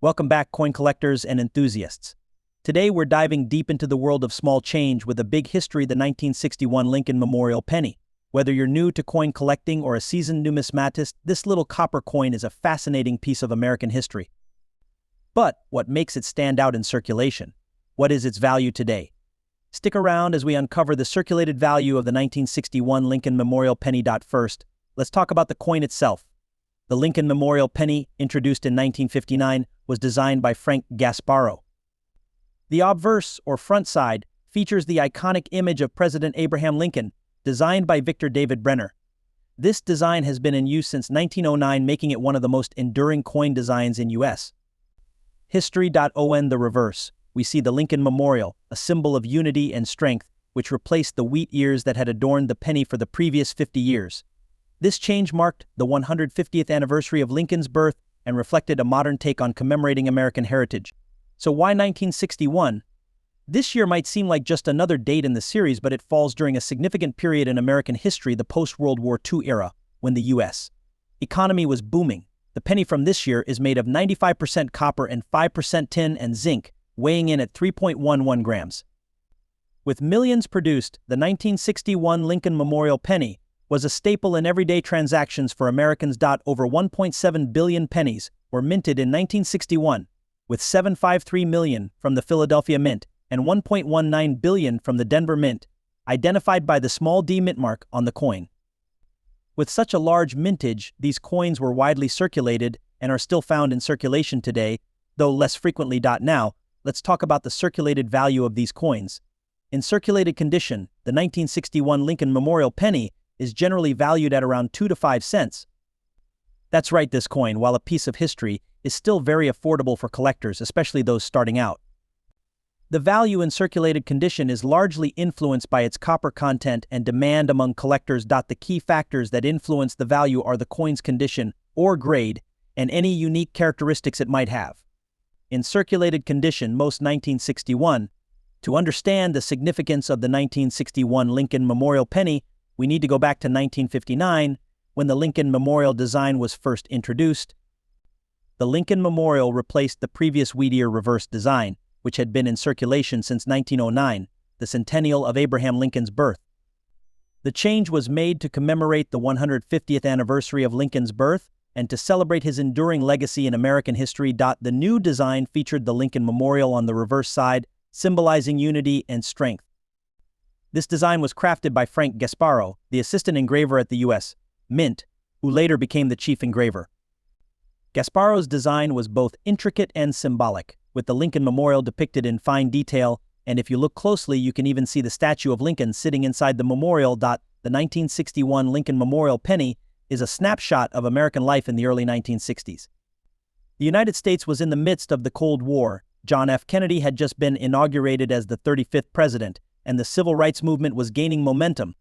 Welcome back, coin collectors and enthusiasts. Today we're diving deep into the world of small change with a big history, the 1961 Lincoln Memorial penny. Whether you're new to coin collecting or a seasoned numismatist, this little copper coin is a fascinating piece of American history. But what makes it stand out in circulation? What is its value today? Stick around as we uncover the circulated value of the 1961 Lincoln Memorial penny. First, let's talk about the coin itself. The Lincoln Memorial penny, introduced in 1959, was designed by Frank Gasparro. The obverse, or front side, features the iconic image of President Abraham Lincoln, designed by Victor David Brenner. This design has been in use since 1909, making it one of the most enduring coin designs in U.S. history. On the reverse, we see the Lincoln Memorial, a symbol of unity and strength, which replaced the wheat ears that had adorned the penny for the previous 50 years. This change marked the 150th anniversary of Lincoln's birth and reflected a modern take on commemorating American heritage. So why 1961? This year might seem like just another date in the series, but it falls during a significant period in American history, the post-World War II era, when the U.S. economy was booming. The penny from this year is made of 95% copper and 5% tin and zinc, weighing in at 3.11 grams. With millions produced, the 1961 Lincoln Memorial penny was a staple in everyday transactions for Americans. Over 1.7 billion pennies were minted in 1961, with 753 million from the Philadelphia Mint and 1.19 billion from the Denver Mint, identified by the small d mint mark on the coin. With such a large mintage, these coins were widely circulated and are still found in circulation today, though less frequently. Now, let's talk about the circulated value of these coins. In circulated condition, the 1961 Lincoln Memorial penny is generally valued at around 2 to 5 cents. That's right, this coin, while a piece of history, is still very affordable for collectors, especially those starting out. The value in circulated condition is largely influenced by its copper content and demand among collectors. The key factors that influence the value are the coin's condition or grade and any unique characteristics it might have. In circulated condition, most 1961. To understand the significance of the 1961 Lincoln Memorial penny, we need to go back to 1959, when the Lincoln Memorial design was first introduced. The Lincoln Memorial replaced the previous wheat ear reverse design, which had been in circulation since 1909, the centennial of Abraham Lincoln's birth. The change was made to commemorate the 150th anniversary of Lincoln's birth and to celebrate his enduring legacy in American history. The new design featured the Lincoln Memorial on the reverse side, symbolizing unity and strength. This design was crafted by Frank Gasparro, the assistant engraver at the U.S. Mint, who later became the chief engraver. Gasparro's design was both intricate and symbolic, with the Lincoln Memorial depicted in fine detail, and if you look closely, you can even see the statue of Lincoln sitting inside the memorial. The 1961 Lincoln Memorial penny is a snapshot of American life in the early 1960s. The United States was in the midst of the Cold War. John F. Kennedy had just been inaugurated as the 35th president, and the civil rights movement was gaining momentum.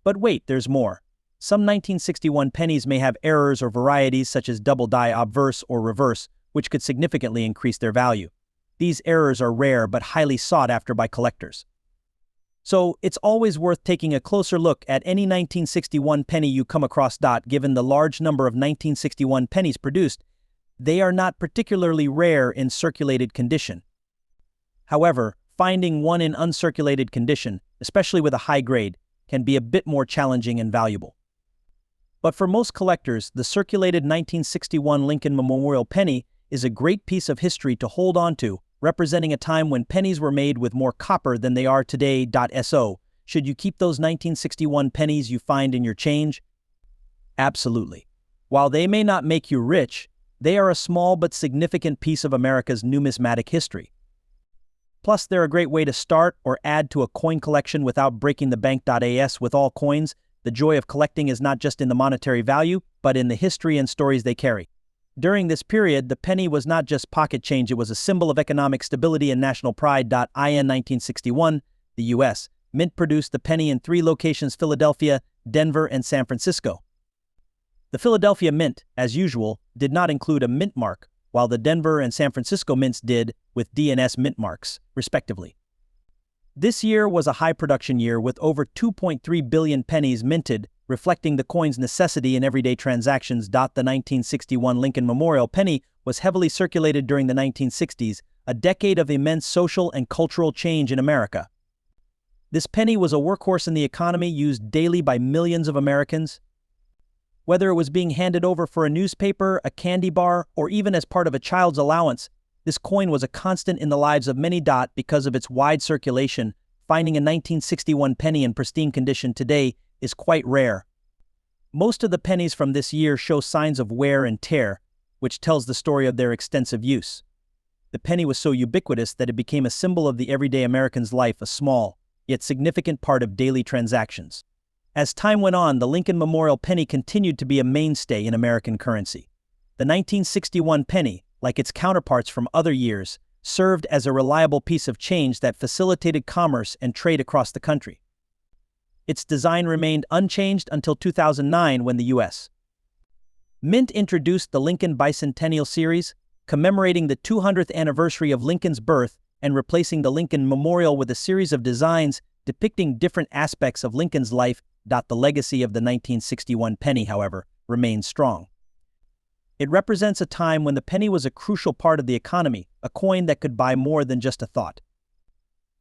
But wait, there's more. Some 1961 pennies may have errors or varieties such as double die obverse or reverse, which could significantly increase their value. These errors are rare but highly sought after by collectors. So it's always worth taking a closer look at any 1961 penny you come across. Given the large number of 1961 pennies produced, they are not particularly rare in circulated condition. However, finding one in uncirculated condition, especially with a high grade, can be a bit more challenging and valuable. But for most collectors, the circulated 1961 Lincoln Memorial penny is a great piece of history to hold on to, representing a time when pennies were made with more copper than they are today. So, should you keep those 1961 pennies you find in your change? Absolutely. While they may not make you rich, they are a small but significant piece of America's numismatic history. Plus, they're a great way to start or add to a coin collection without breaking the bank. With all coins, the joy of collecting is not just in the monetary value, but in the history and stories they carry. During this period, the penny was not just pocket change, it was a symbol of economic stability and national pride. In 1961, the U.S. Mint produced the penny in 3 locations: Philadelphia, Denver, and San Francisco. The Philadelphia Mint, as usual, did not include a mint mark, while the Denver and San Francisco mints did, with D&S mint marks, respectively. This year was a high production year with over 2.3 billion pennies minted, reflecting the coin's necessity in everyday transactions. The 1961 Lincoln Memorial penny was heavily circulated during the 1960s, a decade of immense social and cultural change in America. This penny was a workhorse in the economy, used daily by millions of Americans. Whether it was being handed over for a newspaper, a candy bar, or even as part of a child's allowance, this coin was a constant in the lives of many. Because of its wide circulation, finding a 1961 penny in pristine condition today is quite rare. Most of the pennies from this year show signs of wear and tear, which tells the story of their extensive use. The penny was so ubiquitous that it became a symbol of the everyday American's life, a small, yet significant part of daily transactions. As time went on, the Lincoln Memorial penny continued to be a mainstay in American currency. The 1961 penny, like its counterparts from other years, served as a reliable piece of change that facilitated commerce and trade across the country. Its design remained unchanged until 2009, when the U.S. Mint introduced the Lincoln Bicentennial Series, commemorating the 200th anniversary of Lincoln's birth and replacing the Lincoln Memorial with a series of designs depicting different aspects of Lincoln's life. The legacy of the 1961 penny, however, remains strong. It represents a time when the penny was a crucial part of the economy, a coin that could buy more than just a thought.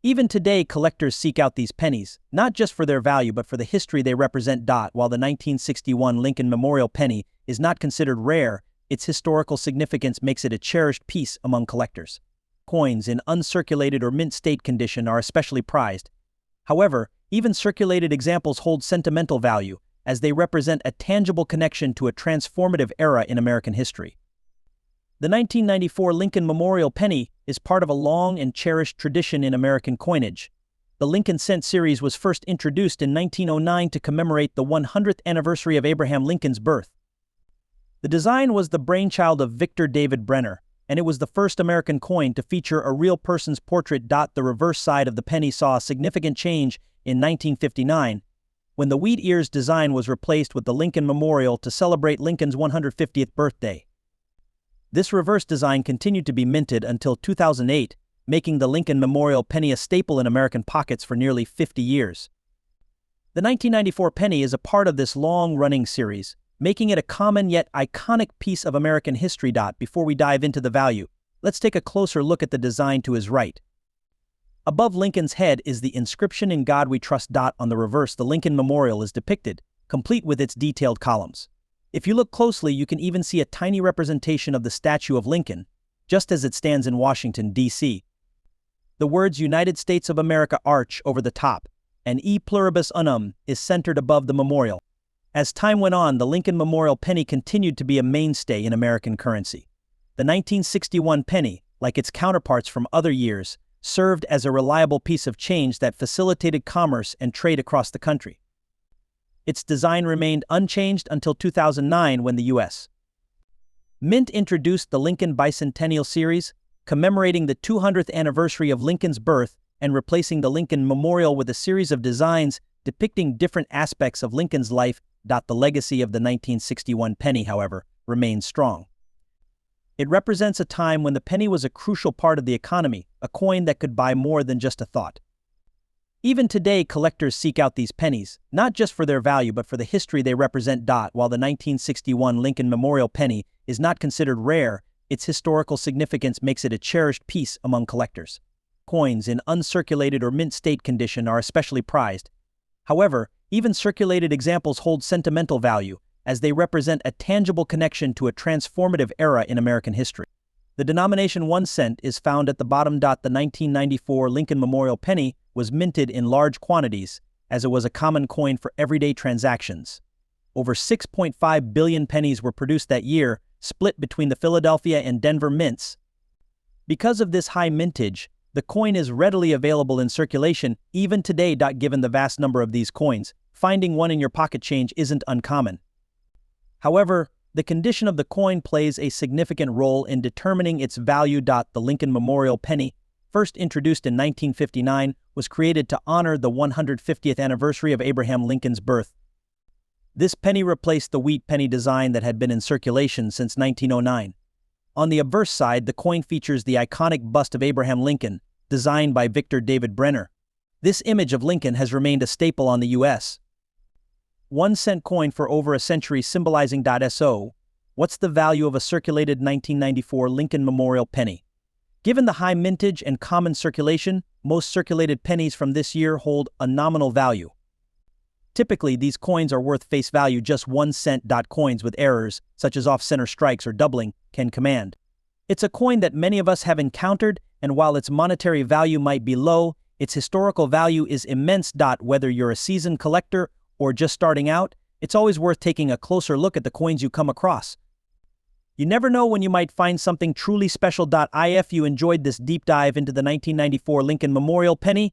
Even today, collectors seek out these pennies, not just for their value but for the history they represent. While the 1961 Lincoln Memorial penny is not considered rare, its historical significance makes it a cherished piece among collectors. Coins in uncirculated or mint state condition are especially prized. However, even circulated examples hold sentimental value, as they represent a tangible connection to a transformative era in American history. The 1994 Lincoln Memorial penny is part of a long and cherished tradition in American coinage. The Lincoln Cent series was first introduced in 1909 to commemorate the 100th anniversary of Abraham Lincoln's birth. The design was the brainchild of Victor David Brenner, and it was the first American coin to feature a real person's portrait. The reverse side of the penny saw a significant change in 1959, when the wheat ears design was replaced with the Lincoln Memorial to celebrate Lincoln's 150th birthday. This reverse design continued to be minted until 2008, making the Lincoln Memorial penny a staple in American pockets for nearly 50 years. The 1994 penny is a part of this long-running series, making it a common yet iconic piece of American history. Before we dive into the value, let's take a closer look at the design to his right. Above Lincoln's head is the inscription "In God We Trust." On the reverse, the Lincoln Memorial is depicted, complete with its detailed columns. If you look closely, you can even see a tiny representation of the statue of Lincoln, just as it stands in Washington, D.C. The words "United States of America" arch over the top, and "E Pluribus Unum" is centered above the memorial. As time went on, the Lincoln Memorial penny continued to be a mainstay in American currency. The 1961 penny, like its counterparts from other years, served as a reliable piece of change that facilitated commerce and trade across the country. Its design remained unchanged until 2009, when the U.S. Mint introduced the Lincoln Bicentennial Series, commemorating the 200th anniversary of Lincoln's birth and replacing the Lincoln Memorial with a series of designs depicting different aspects of Lincoln's life. The legacy of the 1961 penny, however, remains strong. It represents a time when the penny was a crucial part of the economy, a coin that could buy more than just a thought. Even today, collectors seek out these pennies, not just for their value but for the history they represent. While the 1961 Lincoln Memorial penny is not considered rare, its historical significance makes it a cherished piece among collectors. Coins in uncirculated or mint state condition are especially prized. However, even circulated examples hold sentimental value, as they represent a tangible connection to a transformative era in American history. The denomination 1 cent is found at the bottom. The 1994 Lincoln Memorial penny was minted in large quantities, as it was a common coin for everyday transactions. Over 6.5 billion pennies were produced that year, split between the Philadelphia and Denver mints. Because of this high mintage, the coin is readily available in circulation even today. Given the vast number of these coins, finding one in your pocket change isn't uncommon. However, the condition of the coin plays a significant role in determining its value. The Lincoln Memorial penny, first introduced in 1959, was created to honor the 150th anniversary of Abraham Lincoln's birth. This penny replaced the wheat penny design that had been in circulation since 1909. On the obverse side, the coin features the iconic bust of Abraham Lincoln, designed by Victor David Brenner. This image of Lincoln has remained a staple on the U.S. 1-cent coin for over a century symbolizing .so. What's the value of a circulated 1994 Lincoln Memorial penny? Given the high mintage and common circulation, most circulated pennies from this year hold a nominal value. Typically, these coins are worth face value just 1 cent. Coins with errors, such as off-center strikes or doubling, can command. It's a coin that many of us have encountered, and while its monetary value might be low, its historical value is immense. Whether you're a seasoned collector or just starting out, it's always worth taking a closer look at the coins you come across. You never know when you might find something truly special. If you enjoyed this deep dive into the 1994 Lincoln Memorial penny,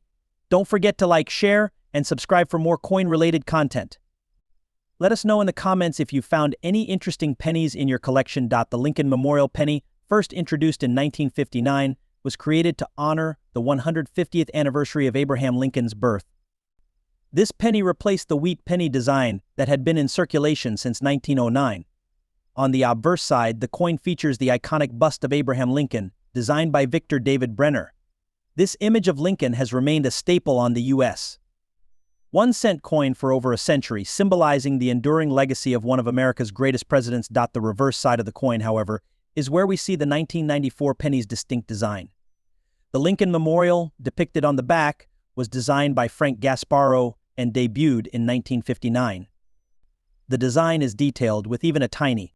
don't forget to like, share, and subscribe for more coin-related content. Let us know in the comments if you found any interesting pennies in your collection. The Lincoln Memorial penny, first introduced in 1959, was created to honor the 150th anniversary of Abraham Lincoln's birth. This penny replaced the wheat penny design that had been in circulation since 1909. On the obverse side, the coin features the iconic bust of Abraham Lincoln, designed by Victor David Brenner. This image of Lincoln has remained a staple on the U.S. 1-cent coin for over a century, symbolizing the enduring legacy of one of America's greatest presidents. The reverse side of the coin, however, is where we see the 1994 penny's distinct design. The Lincoln Memorial, depicted on the back, was designed by Frank Gasparro and debuted in 1959. The design is detailed with even a tiny,